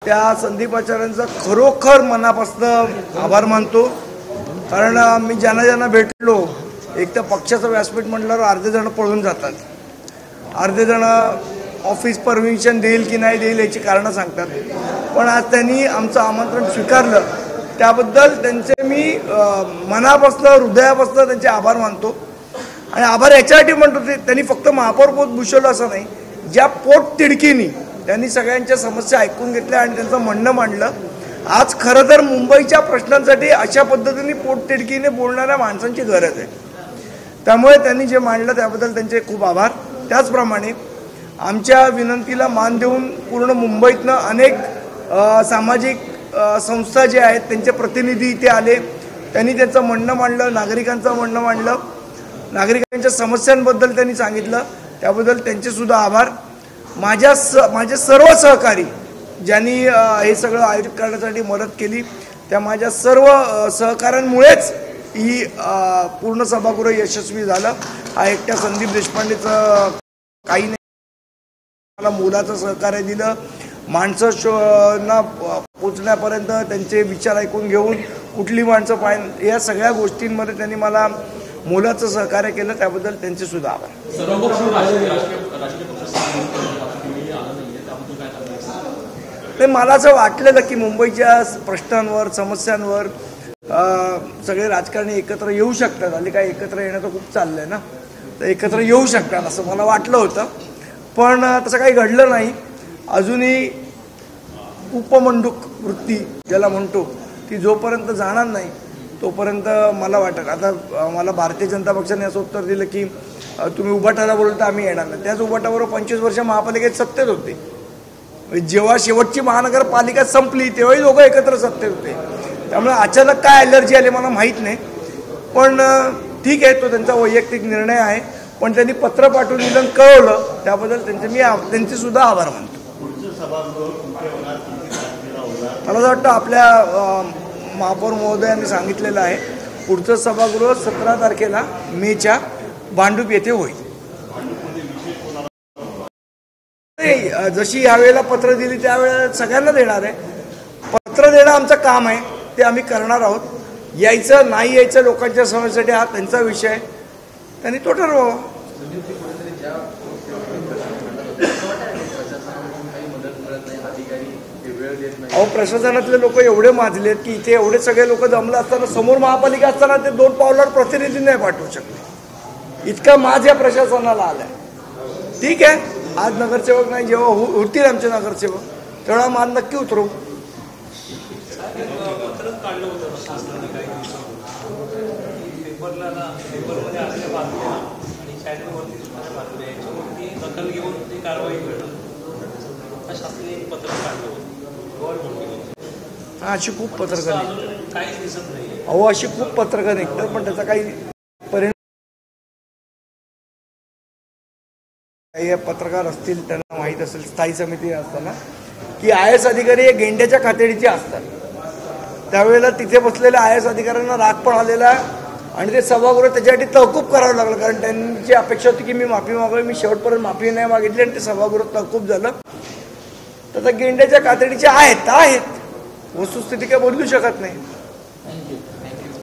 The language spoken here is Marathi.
त्या संदीप आचार्यांचा खरोखर मनापासून आभार मानतो। कारण मी ज्यांना भेटलो, एक तर पक्षाचं व्यासपीठ म्हटल्यावर अर्धे जण पळून जातात, अर्धे जण ऑफिस परमिशन देईल की नाही देईल याची कारणं सांगतात, पण आज त्यांनी आमचं आमंत्रण स्वीकारलं त्याबद्दल त्यांचे मी मनापासून हृदयापासून त्यांचे आभार मानतो। आणि आभार याच्यासाठी म्हणतो ते त्यांनी फक्त महापौर पद भूषवलं असं नाही, ज्या पोटतिडकीनी त्यांनी सगळ्यांच्या समस्या ऐकून घेतल्या आणि त्यांचं म्हणणं मांडलं। आज खरं तर मुंबईच्या प्रश्नांसाठी अशा पद्धतीने पोटतिडकीने बोलणाऱ्या माणसांची गरज आहे, त्यामुळे त्यांनी जे मांडलं त्याबद्दल त्यांचे खूप आभार। त्याचप्रमाणे आमच्या विनंतीला मान देऊन पूर्ण मुंबईतनं अनेक सामाजिक संस्था जे आहेत त्यांचे प्रतिनिधी इथे आले, त्यांनी त्यांचं म्हणणं मांडलं, नागरिकांचं म्हणणं मांडलं, नागरिकांच्या समस्यांबद्दल त्यांनी सांगितलं, त्याबद्दल त्यांचे सुद्धा आभार। माझे सर्व सहकारी ज्यांनी हे सगळं आयोजित करण्यासाठी मदत केली, त्या माझ्या सर्व सहकाऱ्यांमुळेच ही पूर्ण सभागृह यशस्वी झालं। हा एकट्या संदीप देशपांडेचं काही नाही, मला मुलाचं सहकार्य दिलं, माणसांना पोचण्यापर्यंत त्यांचे विचार ऐकून घेऊन कुठली माणसं पाहिजे या सगळ्या गोष्टींमध्ये त्यांनी मला मोलाचं सहकार्य केलं, त्याबद्दल त्यांचे सुद्धा आभार। ते मला असं वाटलेलं की मुंबईच्या प्रश्नांवर समस्यांवर सगळे राजकारणी एकत्र येऊ शकतात, आणि काय एकत्र येणं तर खूप चाललंय ना, तर एकत्र येऊ शकतात असं मला वाटलं होतं, पण तसं काही घडलं नाही। अजूनही उपमंडूक वृत्ती ज्याला म्हणतो ती जोपर्यंत जाणार नाही तोपर्यंत मला वाटत, आता मला भारतीय जनता पक्षाने असं उत्तर दिलं की तुम्ही उभाटाला बोलता आम्ही येणार नाही, त्याच उभाटाबरोबर 25 वर्ष महापालिकेत सत्तेत होते, जेव्हा शेवटची महानगरपालिका संपली तेव्हाही दोघं एकत्र सत्तेत होते, त्यामुळे अचानक काय ॲलर्जी आली मला माहीत नाही, पण ठीक आहे, तो त्यांचा वैयक्तिक निर्णय आहे, पण त्यांनी पत्र पाठवून दिलं कळवलं, त्याबद्दल त्यांचे सुद्धा आभार मानतो। मला असं वाटतं आपल्या महापौर महोदयांनी सांगितलेलं आहे, पुढचं सभागृह 17 तारखेला मेच्या भांडूप येथे होईल। जशी यावेळेला पत्र दिली त्यावेळेला सगळ्यांना देणार आहे, पत्र देणं आमचं काम आहे, ते आम्ही करणार आहोत। यायचं नाही यायचं लोकांच्या समस्येसाठी हा त्यांचा विषय आहे, त्यांनी तो ठरवावा। अहो, प्रशासनातले लोक एवढे माजलेत की इथे एवढे सगळे लोक जमले असताना समोर महापालिका असताना ते 2 पावलावर प्रतिनिधी नाही पाठवू शकले, इतका माज या प्रशासनाला आलाय। ठीक आहे, आज नगरसेवक नाही, जेव्हा होतील आमचे नगरसेवक तेवढा मान नक्की उतरवू। हा, अशी खूप पत्रकं निघतात, अहो अशी खूप पत्रकं निघतात, पण त्याचा काही परिणाम, काही पत्रकार असतील त्यांना माहीत असेल, स्थायी समिती असताना की IAS अधिकारी हे गेंड्याच्या खातेडीचे असतात, त्यावेळेला तिथे बसलेल्या IAS अधिकाऱ्यांना राग पण आलेला आणि ते सभागृह त्याच्यासाठी तहकूब करावं लागलं, कारण त्यांची अपेक्षा होती की मी माफी मागावी, मी शेवटपर्यंत माफी नाही मागितली आणि ते सभागृह तहकूब झालं। तर गेंड्याच्या कातडीचे आहेत, वस्तुस्थिती काय बदलू शकत नाही।